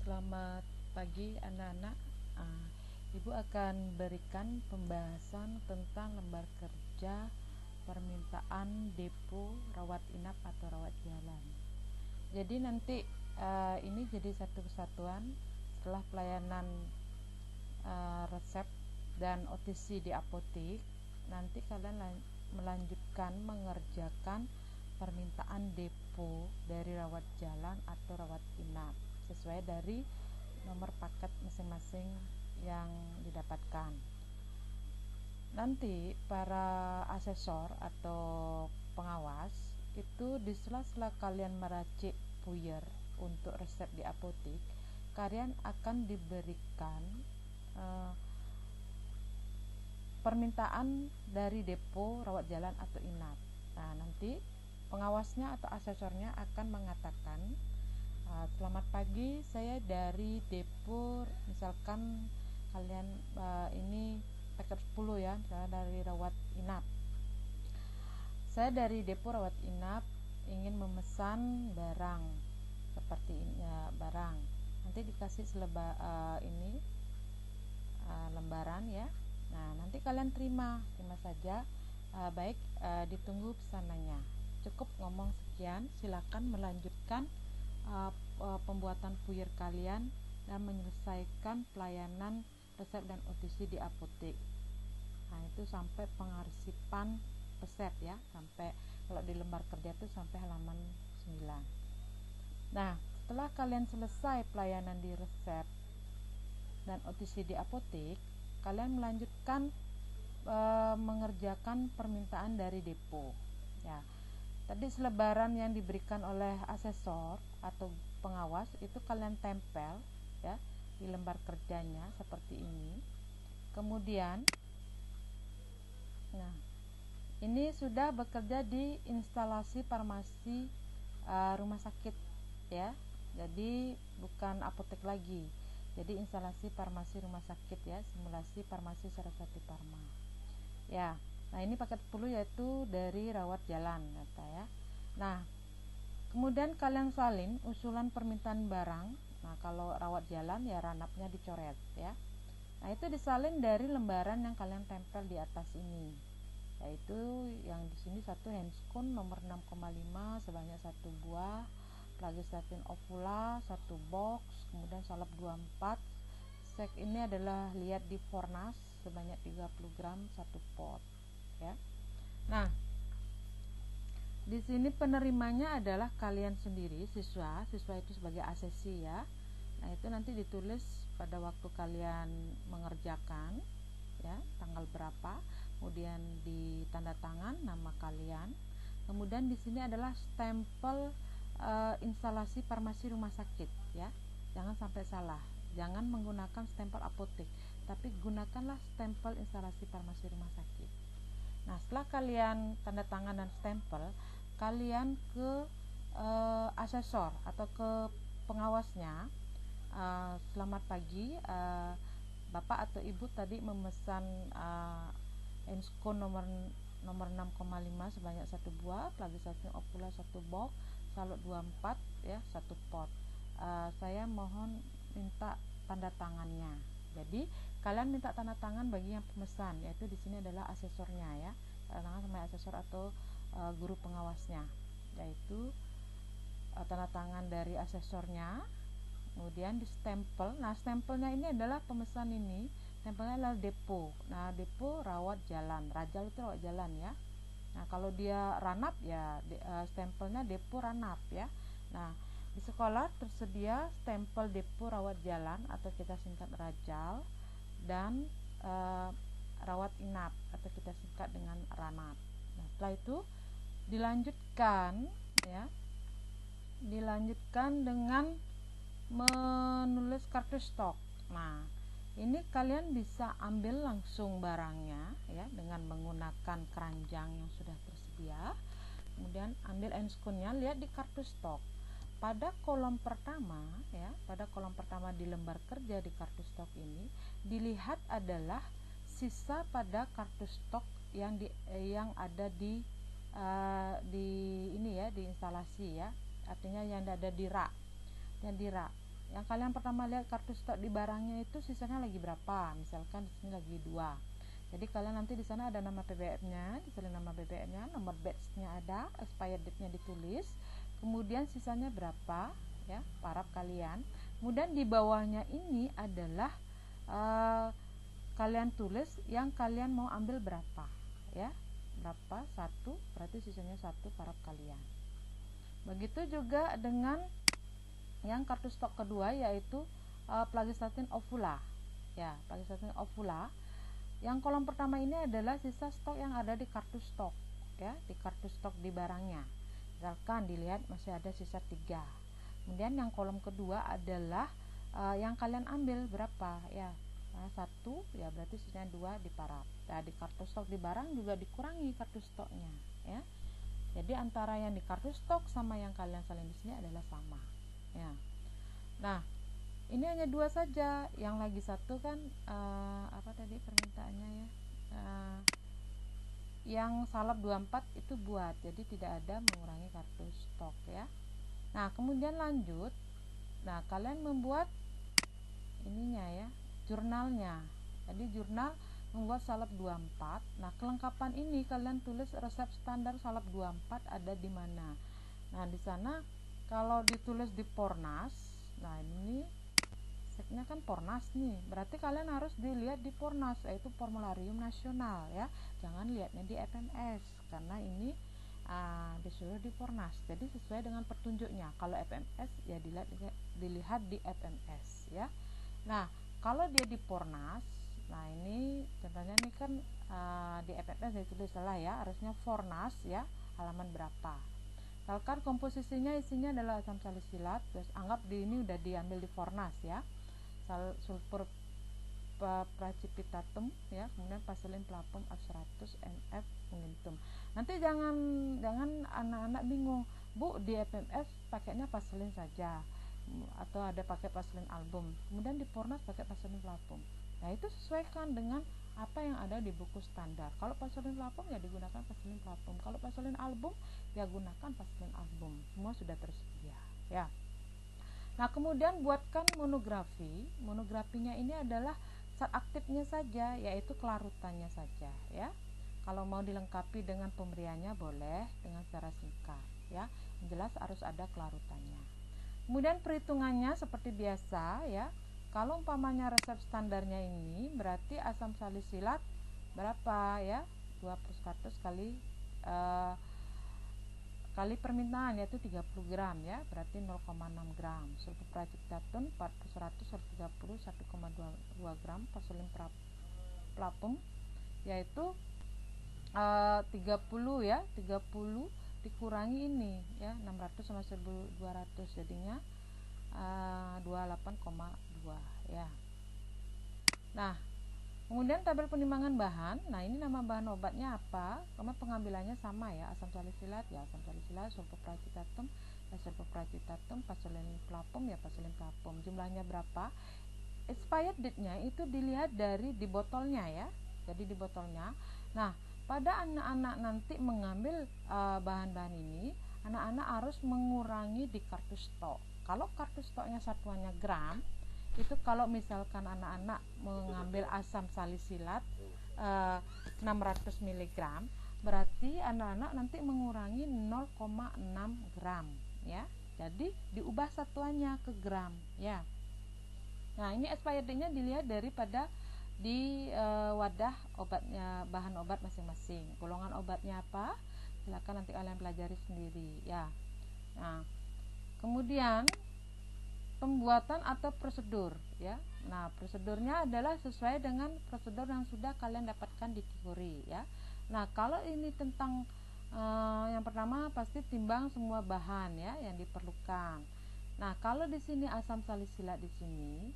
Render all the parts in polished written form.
Selamat pagi anak-anak. Ibu akan berikan pembahasan tentang lembar kerja permintaan depo rawat inap atau rawat jalan. Jadi nanti ini jadi satu kesatuan setelah pelayanan resep dan OTC di apotek. Nanti kalian melanjutkan mengerjakan permintaan depo dari rawat jalan atau rawat inap sesuai dari nomor paket masing-masing yang didapatkan. Nanti para asesor atau pengawas itu di sela-sela kalian meracik puyer untuk resep di apotek, kalian akan diberikan permintaan dari depo rawat jalan atau inap. Nah, nanti pengawasnya atau asesornya akan mengatakan, selamat pagi, saya dari depo, misalkan kalian ini paket 10 ya, misalnya dari rawat inap. Saya dari depo rawat inap ingin memesan barang seperti ini ya, barang. Nanti dikasih lembaran ya. Nah, nanti kalian terima saja. Baik, ditunggu pesanannya. Cukup ngomong sekian, silakan melanjutkan pembuatan puyer kalian dan menyelesaikan pelayanan resep dan OTC di apotek. Nah, itu sampai pengarsipan resep ya, sampai kalau di lembar kerja itu sampai halaman 9. Nah, setelah kalian selesai pelayanan di resep dan OTC di apotek, kalian melanjutkan mengerjakan permintaan dari depo ya. Tadi selebaran yang diberikan oleh asesor atau pengawas itu kalian tempel ya di lembar kerjanya seperti ini. Kemudian ini sudah bekerja di instalasi farmasi rumah sakit ya. Jadi bukan apotek lagi. Jadi instalasi farmasi rumah sakit ya, simulasi farmasi Saraswati Pharma. Ya. Nah, ini paket 10 yaitu dari rawat jalan kata ya. Nah, kemudian kalian salin usulan permintaan barang. Nah, kalau rawat jalan ya ranapnya dicoret ya. Nah, itu disalin dari lembaran yang kalian tempel di atas ini. Yaitu yang di sini satu handscone nomor 6,5 sebanyak 1 buah, Plagistatin ovula 1 box, kemudian salep 24. Sek ini adalah liat di Fornas sebanyak 30 gram 1 pot ya. Nah, di sini penerimanya adalah kalian sendiri, siswa itu sebagai asesi ya. Nah, itu nanti ditulis pada waktu kalian mengerjakan ya, tanggal berapa, kemudian di tanda tangan nama kalian. Kemudian di sini adalah stempel instalasi farmasi rumah sakit ya. Jangan sampai salah. Jangan menggunakan stempel apotek, tapi gunakanlah stempel instalasi farmasi rumah sakit. Nah, setelah kalian tanda tangan dan stempel, kalian ke asesor atau ke pengawasnya. Selamat pagi, Bapak atau Ibu tadi memesan handscone nomor 6,5 sebanyak 1 buah, Plagistatin ovula 1 box, salep 24 ya, 1 pot. Saya mohon minta tanda tangannya. Jadi kalian minta tanda tangan bagi yang pemesan, yaitu di sini adalah asesornya ya, tanda tangan sama asesor atau guru pengawasnya, yaitu tanda tangan dari asesornya. Kemudian di stempel. Nah, stempelnya ini adalah pemesan ini, stempelnya adalah depo. Nah, depo rawat jalan, Rajal itu rawat jalan ya. Nah, kalau dia ranap ya stempelnya depo ranap ya. Nah, di sekolah tersedia stempel depo rawat jalan atau kita singkat Rajal dan rawat inap atau kita singkat dengan ranap. Nah, setelah itu dilanjutkan dengan menulis kartu stok. Nah, ini kalian bisa ambil langsung barangnya ya dengan menggunakan keranjang yang sudah tersedia. Kemudian ambil handscone-nya, lihat di kartu stok. Pada kolom pertama di lembar kerja di kartu stok ini dilihat adalah sisa pada kartu stok yang ada di ini ya, di instalasi ya. Artinya yang ada di rak. yang kalian pertama lihat kartu stok di barangnya itu sisanya lagi berapa, misalkan di sini lagi 2. Jadi kalian nanti di sana ada nama PBM-nya, disalin nama BBM-nya, nomor batch-nya ada, expired date-nya ditulis, kemudian sisanya berapa ya, paraf kalian. Kemudian di bawahnya ini adalah kalian tulis yang kalian mau ambil berapa ya, berapa, 1, berarti sisanya 1 paraf kalian. Begitu juga dengan yang kartu stok kedua, yaitu Plagistatin ovula ya, Plagistatin ovula. Yang kolom pertama ini adalah sisa stok yang ada di kartu stok ya, di kartu stok di barangnya. Misalkan dilihat masih ada sisa 3. Kemudian yang kolom kedua adalah yang kalian ambil berapa ya, 1 ya, berarti sisanya 2 di paraf. Nah, di kartu stok di barang juga dikurangi kartu stoknya ya. Jadi antara yang di kartu stok sama yang kalian salin di sini adalah sama ya. Nah, ini hanya 2 saja, yang lagi 1 kan apa tadi permintaannya ya, yang salap 24 itu buat, jadi tidak ada mengurangi kartu stok ya. Nah, kemudian lanjut, nah kalian membuat ininya ya, jurnalnya. Jadi jurnal membuat salap 24. Nah, kelengkapan ini kalian tulis resep standar salap 24 ada di mana. Nah, di sana kalau ditulis di Pornas, nah ini seknya kan Pornas nih, berarti kalian harus dilihat di Pornas, yaitu Formularium Nasional ya. Jangan lihatnya di FMS karena ini disuruh di Pornas. Jadi sesuai dengan petunjuknya. Kalau FMS ya dilihat di FMS ya. Nah, kalau dia di Pornas, nah ini contohnya nih kan di FMS ditulis salah ya, harusnya Fornas ya, halaman berapa. Misalkan komposisinya isinya adalah asam salisilat, terus anggap di ini udah diambil di Fornas ya, sulfur precipitatum ya, kemudian pasilin plapum F100 NF mengentum. Nanti jangan anak-anak bingung, Bu, di FMS pakainya pasilin saja atau ada pakai pasilin album, kemudian di Fornas pakai pasilin plapum. Nah, itu sesuaikan dengan apa yang ada di buku standar. Kalau pasilin plapum ya digunakan pasilin plapum, kalau pasilin album ya gunakan pasilin album, semua sudah tersedia ya. Nah, kemudian buatkan monografi. Monografinya ini adalah zat aktifnya saja, yaitu kelarutannya saja ya. Kalau mau dilengkapi dengan pemberiannya boleh dengan secara singkat ya. Yang jelas harus ada kelarutannya. Kemudian perhitungannya seperti biasa ya. Kalau umpamanya resep standarnya ini berarti asam salisilat berapa ya? 2/100 kali permintaan, yaitu 30 gram ya, berarti 0,6 gram. Sulfur precipitatum 4/100 130 1,2 gram. Pasilin plapum yaitu 30 ya, 30 dikurangi ini ya, 600 sama 1200 jadinya 28,2 ya. Nah, kemudian tabel penimbangan bahan. Nah, ini nama bahan obatnya apa, karena pengambilannya sama ya, asam salisilat ya asam salisilat, sulfur precipitatum ya sulfur precipitatum, pasilin plapum ya pasilin plapum. Jumlahnya berapa, expired date-nya itu dilihat dari di botolnya ya. Jadi di botolnya. Nah, pada anak-anak nanti mengambil bahan-bahan ini, anak-anak harus mengurangi di kartu stok. Kalau kartu stoknya satuannya gram, itu kalau misalkan anak-anak mengambil asam salisilat 600 mg, berarti anak-anak nanti mengurangi 0,6 gram ya. Jadi diubah satuannya ke gram ya. Nah, ini expired date-nya dilihat daripada di wadah obatnya, bahan obat masing-masing. Golongan obatnya apa? Silakan nanti kalian pelajari sendiri ya. Nah, kemudian pembuatan atau prosedur ya. Nah, prosedurnya adalah sesuai dengan prosedur yang sudah kalian dapatkan di teori ya. Nah, kalau ini tentang yang pertama pasti timbang semua bahan ya yang diperlukan. Nah, kalau di sini asam salisilat di sini,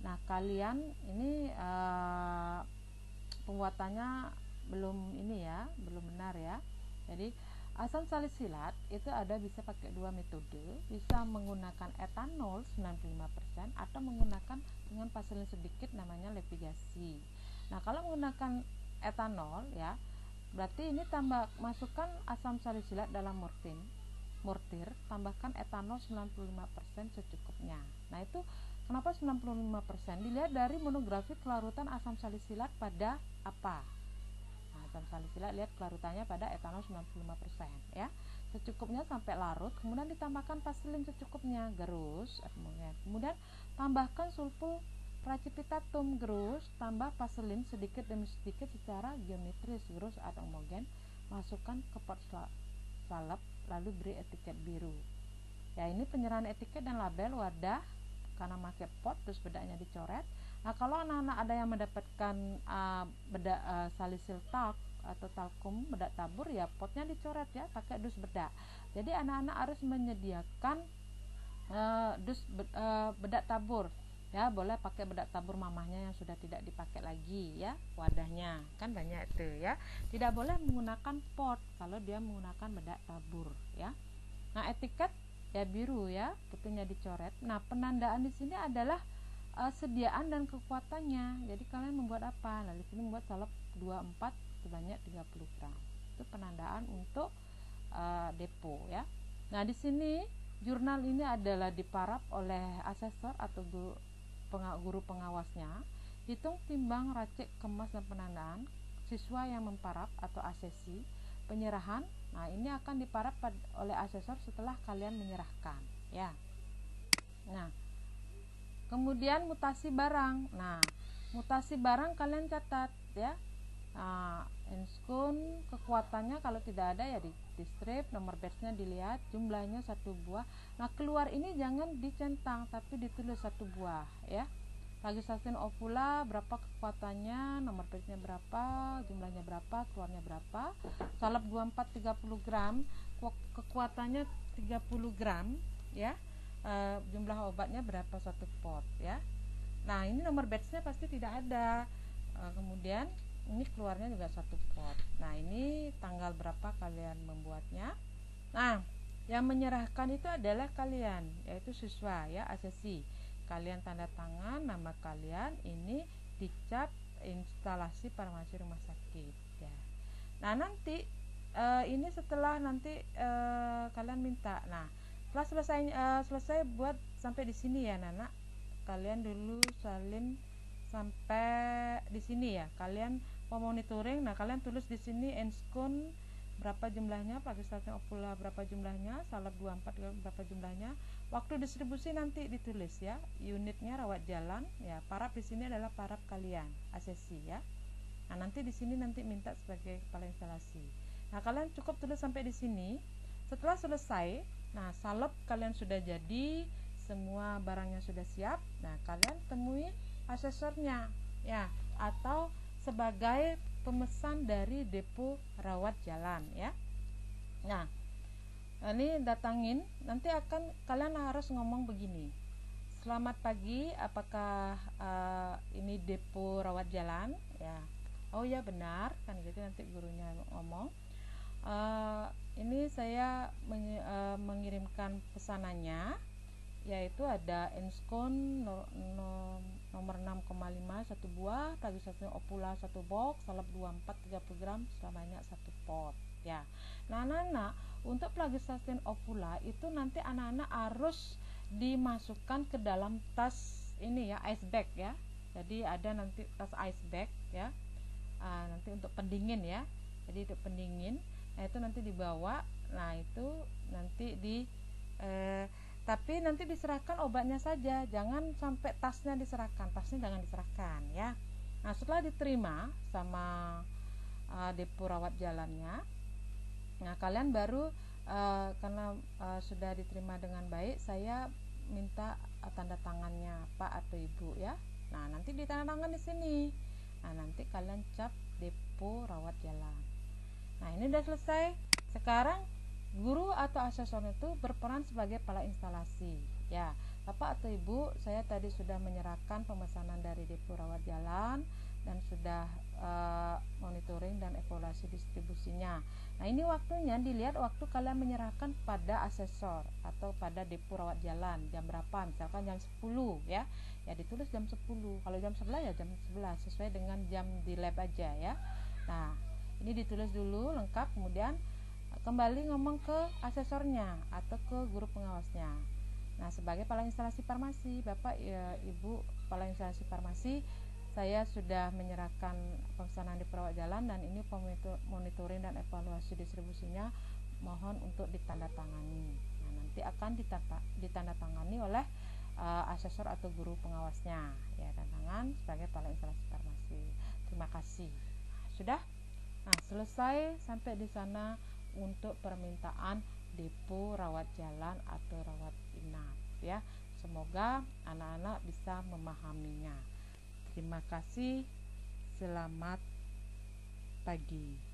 nah kalian ini pembuatannya belum ini ya, belum benar ya. Jadi asam salisilat itu ada bisa pakai 2 metode, bisa menggunakan etanol 95% atau menggunakan dengan pasilin sedikit namanya levigasi. Nah, kalau menggunakan etanol ya, berarti ini masukkan asam salisilat dalam morfin mortir, tambahkan etanol 95% secukupnya. Nah, itu kenapa 95%? Dilihat dari monografi kelarutan asam salisilat pada apa? Nah, asam salisilat lihat kelarutannya pada etanol 95% ya. Secukupnya sampai larut, kemudian ditambahkan vaselin secukupnya, gerus. Kemudian tambahkan sulfur precipitatum, gerus, tambah vaselin sedikit demi sedikit secara geometris, gerus atau homogen. Masukkan ke pot salep, lalu beri etiket biru. Ya, ini penyerahan etiket dan label wadah karena pakai pot, terus bedaknya dicoret. Nah, kalau anak-anak ada yang mendapatkan bedak salisil talc atau talkum bedak tabur, ya potnya dicoret ya pakai dus bedak. Jadi anak-anak harus menyediakan bedak tabur ya, boleh pakai bedak tabur mamahnya yang sudah tidak dipakai lagi ya, wadahnya kan banyak itu ya. Tidak boleh menggunakan pot kalau dia menggunakan bedak tabur ya. Nah, etiket ya biru ya, putihnya dicoret. Nah, penandaan di sini adalah sediaan dan kekuatannya. Jadi kalian membuat apa? Nah, di sini membuat salep 24 sebanyak 30 gram. Itu penandaan untuk depo ya. Nah, di sini jurnal ini adalah diparaf oleh asesor atau guru pengawasnya. Hitung timbang, racik, kemas dan penandaan siswa yang memparaf atau asesi. Penyerahan, nah ini akan diparaf oleh asesor setelah kalian menyerahkan ya. Nah, kemudian mutasi barang. Nah, mutasi barang kalian catat ya. Nah, enskun kekuatannya kalau tidak ada ya di strip, nomor batchnya dilihat, jumlahnya 1 buah. Nah, keluar ini jangan dicentang tapi ditulis 1 buah ya. Plagistatin ovula berapa kekuatannya, nomor batchnya berapa, jumlahnya berapa, keluarnya berapa. Salep 24 30 gram, kekuatannya 30 gram ya. Jumlah obatnya berapa 1 pot ya. Nah, ini nomor batchnya pasti tidak ada. Kemudian ini keluarnya juga 1 pot. Nah, ini tanggal berapa kalian membuatnya. Nah, yang menyerahkan itu adalah kalian, yaitu siswa ya, asesi. Kalian tanda tangan nama kalian, ini dicap instalasi farmasi rumah sakit ya. Nah, nanti ini setelah nanti kalian minta. Nah, setelah selesai buat sampai di sini ya, Nana. Kalian dulu salin sampai di sini ya. Kalian mau monitoring, nah kalian tulis di sini enskun berapa jumlahnya, plagistatin ovula berapa jumlahnya, salep 24 berapa jumlahnya. Waktu distribusi nanti ditulis ya, unitnya rawat jalan ya. Paraf di sini adalah paraf kalian, asesi ya. Nah, nanti di sini nanti minta sebagai kepala instalasi. Nah, kalian cukup tulis sampai di sini. Setelah selesai, nah salep kalian sudah jadi, semua barangnya sudah siap. Nah, kalian temui asesornya ya, atau sebagai pemesan dari depo rawat jalan ya. Nah, ini datangin, nanti akan kalian harus ngomong begini. Selamat pagi, apakah ini depo rawat jalan ya? Oh ya benar, kan gitu nanti gurunya ngomong. Ini saya mengirimkan pesanannya, yaitu ada enskon nomor 6,5 1 buah, plagistatin ovula 1 box, salep 24 30 gram selamanya 1 pot ya. Nah, anak-anak, untuk plagistatin ovula itu nanti anak-anak harus dimasukkan ke dalam tas ini ya, ice bag ya. Jadi ada nanti tas ice bag ya, nanti untuk pendingin ya. Jadi untuk pendingin, nah itu nanti dibawa. Nah, itu nanti tapi nanti diserahkan obatnya saja, jangan sampai tasnya diserahkan, tasnya jangan diserahkan ya. Nah, setelah diterima sama depo rawat jalannya, nah kalian baru karena sudah diterima dengan baik, saya minta tanda tangannya Pak atau Ibu ya. Nah, nanti di tanda tangan di sini. Nah, nanti kalian cap depo rawat jalan. Nah, ini udah selesai. Sekarang guru atau asesor itu berperan sebagai kepala instalasi ya. Bapak atau Ibu, saya tadi sudah menyerahkan pemesanan dari depo rawat jalan dan sudah monitoring dan evaluasi distribusinya. Nah, ini waktunya dilihat waktu kalian menyerahkan pada asesor atau pada depo rawat jalan jam berapa, misalkan jam 10 ya. Ya ditulis jam 10. Kalau jam 11 ya jam 11 sesuai dengan jam di lab aja ya. Nah, ini ditulis dulu lengkap, kemudian kembali ngomong ke asesornya atau ke guru pengawasnya. Nah, sebagai kepala instalasi farmasi, Bapak ya, Ibu kepala instalasi farmasi, saya sudah menyerahkan pemesanan di perawat jalan dan ini monitoring dan evaluasi distribusinya mohon untuk ditandatangani. Nah, nanti akan ditandatangani oleh asesor atau guru pengawasnya ya, dan tangan sebagai kepala instalasi farmasi. Terima kasih. Sudah? Nah, selesai sampai di sana untuk permintaan depo rawat jalan atau rawat inap ya. Semoga anak-anak bisa memahaminya. Terima kasih. Selamat pagi.